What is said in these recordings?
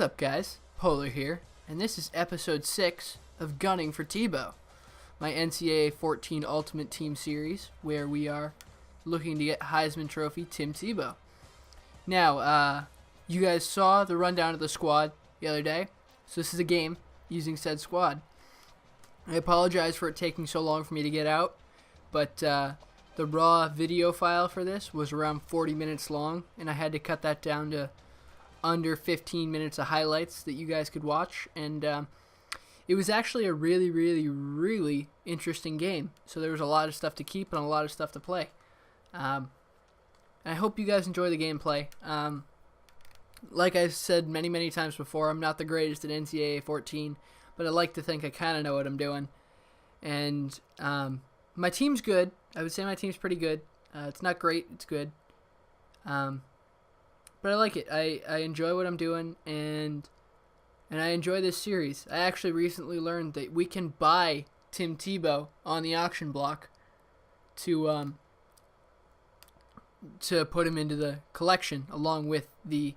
What's up, guys? Polar here, and this is episode 6 of Gunning for Tebow, my NCAA 14 Ultimate Team Series, where we are looking to get Heisman Trophy Tim Tebow. Now, you guys saw the rundown of the squad the other day, so this is a game using said squad. I apologize for it taking so long for me to get out, but the raw video file for this was around 40 minutes long, and I had to cut that down to under 15 minutes of highlights that you guys could watch, and it was actually a really interesting game. So there was a lot of stuff to keep and a lot of stuff to play. I hope you guys enjoy the gameplay. Like I've said many times before, I'm not the greatest at NCAA 14, but I like to think I kind of know what I'm doing. And my team's good. I would say my team's pretty good. It's not great, it's good. But I like it. I enjoy what I'm doing, and I enjoy this series. I actually recently learned that we can buy Tim Tebow on the auction block to put him into the collection along with the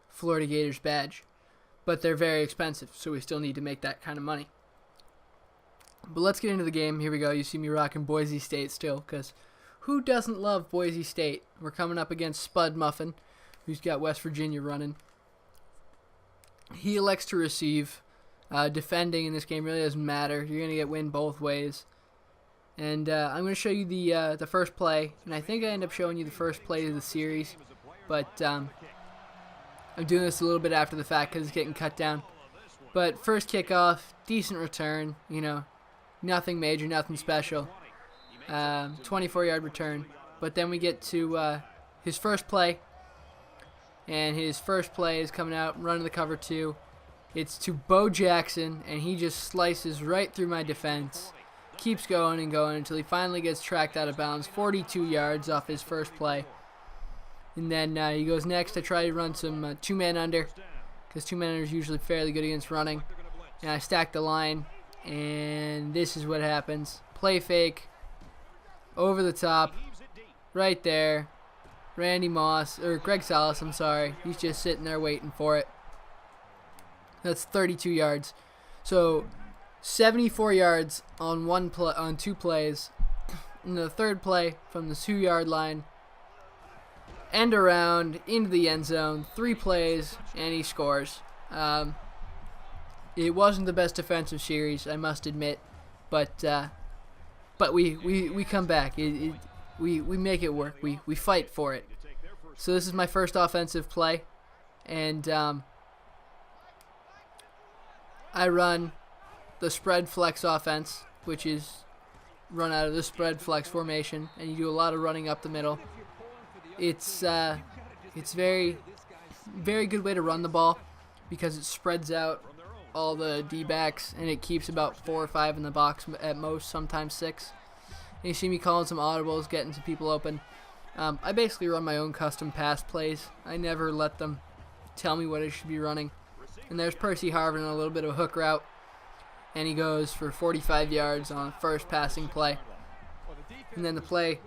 Florida Gators badge. But they're very expensive, so we still need to make that kind of money. But let's get into the game. Here we go. You see me rocking Boise State still, because who doesn't love Boise State? We're coming up against Spud Muffin, who's got West Virginia running. He elects to receive. Defending in this game really doesn't matter. You're going to get win both ways. And I'm going to show you the first play. And I think I end up showing you the first play of the series. But I'm doing this a little bit after the fact because it's getting cut down. But first kickoff, decent return. You know, nothing major, nothing special. 24-yard return. But then we get to his first play. And his first play is coming out, running the cover 2. It's to Bo Jackson, and he just slices right through my defense. Keeps going and going until he finally gets tracked out of bounds, 42 yards off his first play. And then he goes next to try to run some two-man under, because two-man under is usually fairly good against running. And I stack the line, and this is what happens. Play fake, over the top, right there. Greg Salas, I'm sorry. He's just sitting there waiting for it. That's 32 yards. So 74 yards on two plays. And the third play from the 2-yard line. End around into the end zone. 3 plays and he scores. It wasn't the best defensive series, I must admit, but we come back. We make it work. We fight for it. So this is my first offensive play, and I run the spread flex offense, which is run out of the spread flex formation, and you do a lot of running up the middle. It's very good way to run the ball because it spreads out all the D-backs, and it keeps about 4 or 5 in the box at most, sometimes 6. And you see me calling some audibles, getting some people open. I basically run my own custom pass plays. I never let them tell me what I should be running. And there's Percy Harvin on a little bit of a hook route. And he goes for 45 yards on the first passing play. And then the play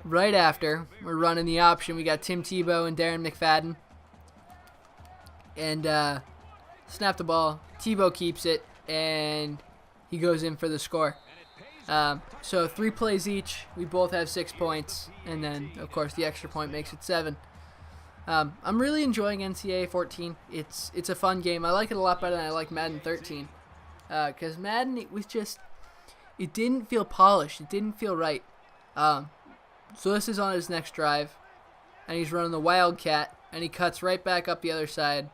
right after, we're running the option. We got Tim Tebow and Darren McFadden. And snap the ball. Tebow keeps it. And he goes in for the score. So 3 plays each. We both have 6 points, and then of course the extra point makes it 7. I'm really enjoying NCAA 14. It's a fun game. I like it a lot better than I like Madden 13, because Madden, it didn't feel polished. It didn't feel right. So this is on his next drive, and he's running the Wildcat, and he cuts right back up the other side,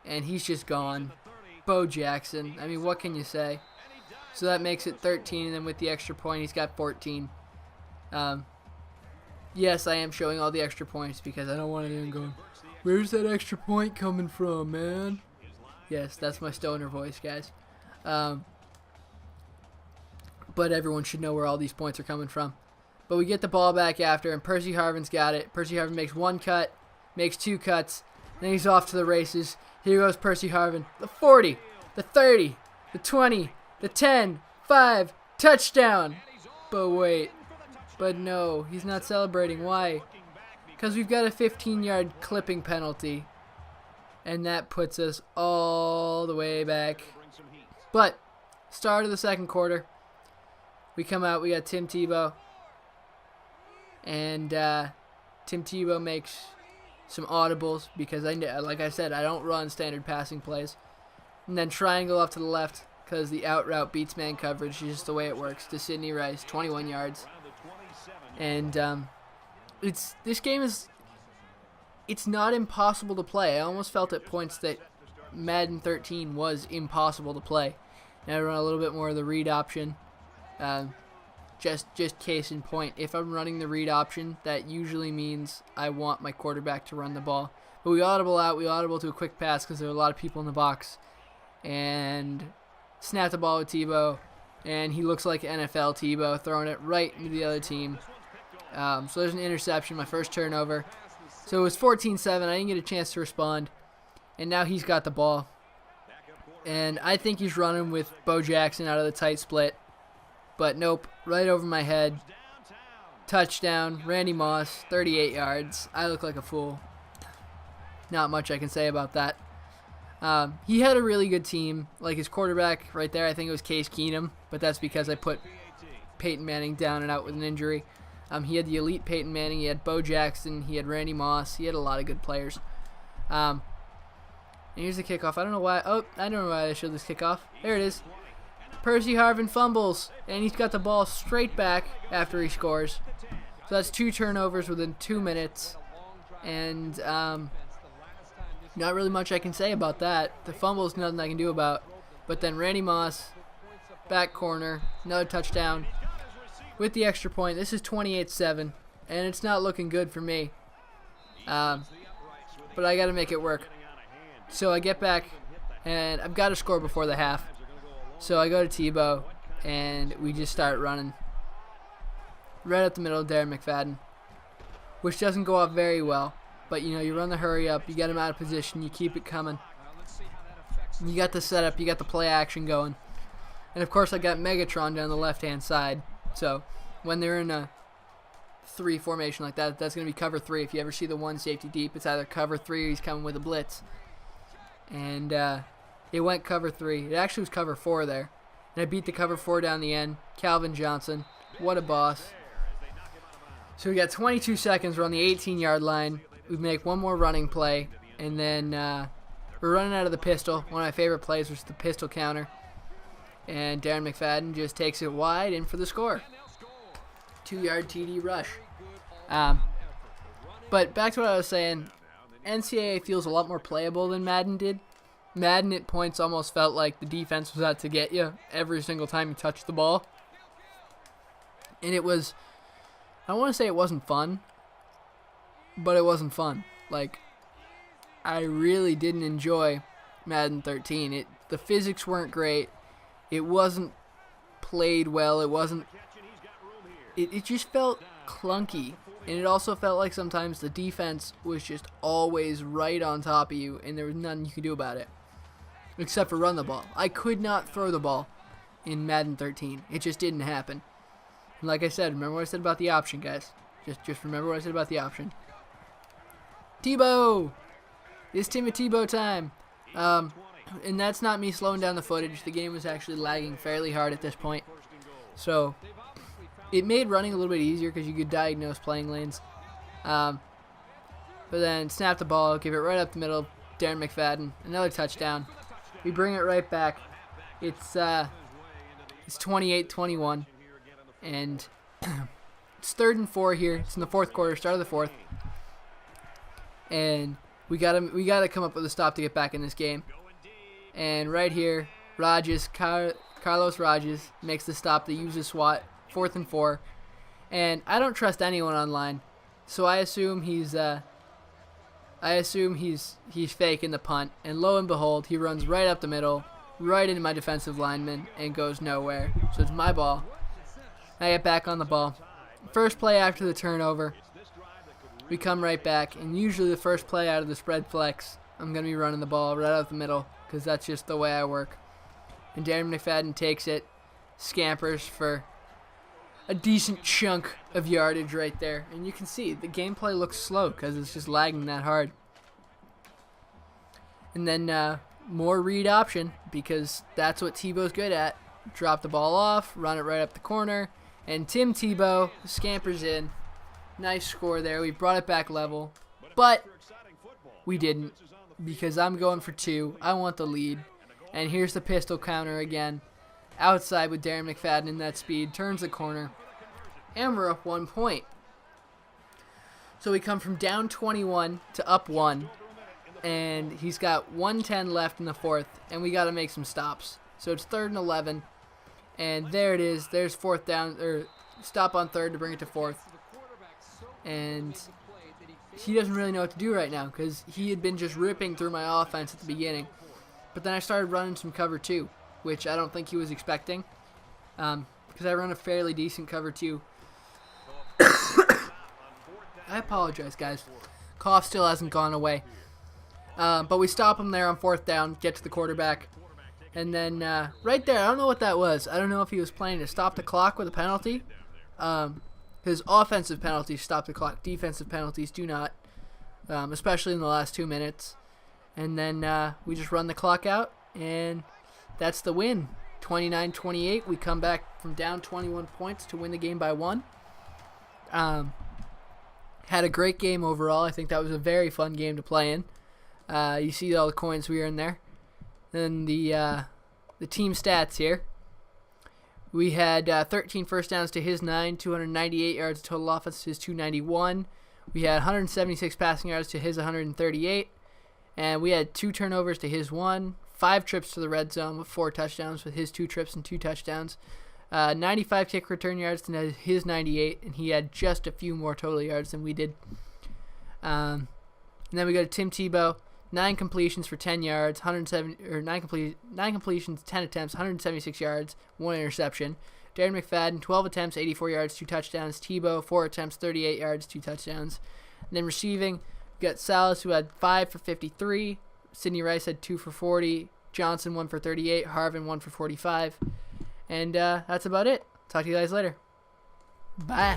and he's just gone. Bo Jackson. I mean, what can you say? So that makes it 13, and then with the extra point, he's got 14. Yes, I am showing all the extra points because I don't want anyone going, "Where's that extra point coming from, man?" Yes, that's my stoner voice, guys. But everyone should know where all these points are coming from. But we get the ball back after, and Percy Harvin's got it. Percy Harvin makes 1 cut, makes 2 cuts, then he's off to the races. Here goes Percy Harvin. The 40, the 30, the 20, the 10, 5, touchdown. But wait. But no, he's not celebrating. Why? Because we've got a 15-yard clipping penalty. And that puts us all the way back. But, start of the second quarter, we come out, we got Tim Tebow. And Tim Tebow makes some audibles because, like I said, I don't run standard passing plays. And then triangle off to the left because the out route beats man coverage. It's just the way it works. To Sidney Rice, 21 yards. And this game is... It's not impossible to play. I almost felt at points that Madden 13 was impossible to play. And I run a little bit more of the read option. Just case in point, if I'm running the read option, that usually means I want my quarterback to run the ball. But we audible out. We audible to a quick pass because there are a lot of people in the box. And snap the ball with Tebow. And he looks like NFL Tebow, throwing it right into the other team. So there's an interception, my first turnover. So it was 14-7. I didn't get a chance to respond. And now he's got the ball. And I think he's running with Bo Jackson out of the tight split. But nope, right over my head. Touchdown, Randy Moss, 38 yards. I look like a fool. Not much I can say about that. He had a really good team. Like his quarterback right there, I think it was Case Keenum. But that's because I put Peyton Manning down and out with an injury. He had the elite Peyton Manning. He had Bo Jackson. He had Randy Moss. He had a lot of good players. And here's the kickoff. I don't know why. Oh, I don't know why I showed this kickoff. There it is. Percy Harvin fumbles, and he's got the ball straight back after he scores. So that's 2 turnovers within 2 minutes. And not really much I can say about that. The fumble is nothing I can do about. But then Randy Moss, back corner, another touchdown. With the extra point, this is 28-7, and it's not looking good for me. But I got to make it work. So I get back, and I've got to score before the half. So I go to Tebow, and we just start running. Right up the middle of Darren McFadden, which doesn't go off very well. But, you run the hurry up, you get him out of position, you keep it coming. You got the setup, you got the play action going. And, of course, I got Megatron down the left-hand side. So when they're in a 3 formation like that, that's going to be cover 3. If you ever see the one safety deep, it's either cover 3 or he's coming with a blitz. And it went cover 3. It actually was cover 4 there. And I beat the cover 4 down the end. Calvin Johnson, what a boss. So we got 22 seconds. We're on the 18-yard line. We make one more running play. And then we're running out of the pistol. One of my favorite plays was the pistol counter. And Darren McFadden just takes it wide in for the score. 2-yard TD rush. But back to what I was saying. NCAA feels a lot more playable than Madden did. Madden at points almost felt like the defense was out to get you every single time you touched the ball. And it was, I don't want to say it wasn't fun, but it wasn't fun. Like, I really didn't enjoy Madden 13. The physics weren't great. It wasn't played well. It wasn't... It just felt clunky. And it also felt like sometimes the defense was just always right on top of you, and there was nothing you could do about it. Except for run the ball. I could not throw the ball in Madden 13. It just didn't happen. And like I said, remember what I said about the option, guys. Just remember what I said about the option. Tebow! It's Timmy Tebow time. And that's not me slowing down the footage. The game was actually lagging fairly hard at this point. So, it made running a little bit easier because you could diagnose playing lanes. But then snap the ball, give it right up the middle. Darren McFadden, another touchdown. We bring it right back. It's 28-21. And it's 3rd and 4 here. It's in the 4th quarter, start of the 4th. And we gotta come up with a stop to get back in this game. And right here, Carlos Rogers makes the stop. They use his SWAT, 4th and 4. And I don't trust anyone online, so I assume he's faking the punt. And lo and behold, he runs right up the middle, right into my defensive lineman, and goes nowhere. So it's my ball. I get back on the ball. First play after the turnover, we come right back, and usually the first play out of the spread flex, I'm going to be running the ball right out the middle, because that's just the way I work. And Darren McFadden takes it, scampers for a decent chunk of yardage right there. And you can see the gameplay looks slow because it's just lagging that hard. And then more read option, because that's what Tebow's good at. Drop the ball off, run it right up the corner, and Tim Tebow scampers in. Nice score there. We brought it back level, but we didn't, because I'm going for 2. I want the lead. And here's the pistol counter again. Outside with Darren McFadden in that speed. Turns the corner. And we're up 1 point. So we come from down 21 to up 1. And he's got 1:10 left in the fourth. And we got to make some stops. So it's 3rd and 11. And there it is. There's fourth down, or stop on 3rd to bring it to 4th. And he doesn't really know what to do right now, because he had been just ripping through my offense at the beginning. But then I started running some cover 2, which I don't think he was expecting, because I run a fairly decent cover 2. I apologize, guys. Cough still hasn't gone away. But we stop him there on 4th down, get to the quarterback. And then right there, I don't know what that was. I don't know if he was planning to stop the clock with a penalty. His offensive penalties stop the clock. Defensive penalties do not, especially in the last 2 minutes. And then we just run the clock out, and that's the win. 29-28. We come back from down 21 points to win the game by 1. Had a great game overall. I think that was a very fun game to play in. You see all the coins we were in there. Then the team stats here. We had 13 first downs to his 9, 298 yards total offense to his 291. We had 176 passing yards to his 138. And we had 2 turnovers to his 1, 5 trips to the red zone with 4 touchdowns with his 2 trips and 2 touchdowns. 95 kick return yards to his 98, and he had just a few more total yards than we did. And then we go to Tim Tebow, 9 completions for 10 yards, 9 completions, 10 attempts, 176 yards, 1 interception. Darren McFadden, 12 attempts, 84 yards, 2 touchdowns. Tebow, 4 attempts, 38 yards, 2 touchdowns. And then receiving, we got Salas, who had 5 for 53. Sidney Rice had 2 for 40. Johnson, 1 for 38. Harvin, 1 for 45. And that's about it. Talk to you guys later. Bye.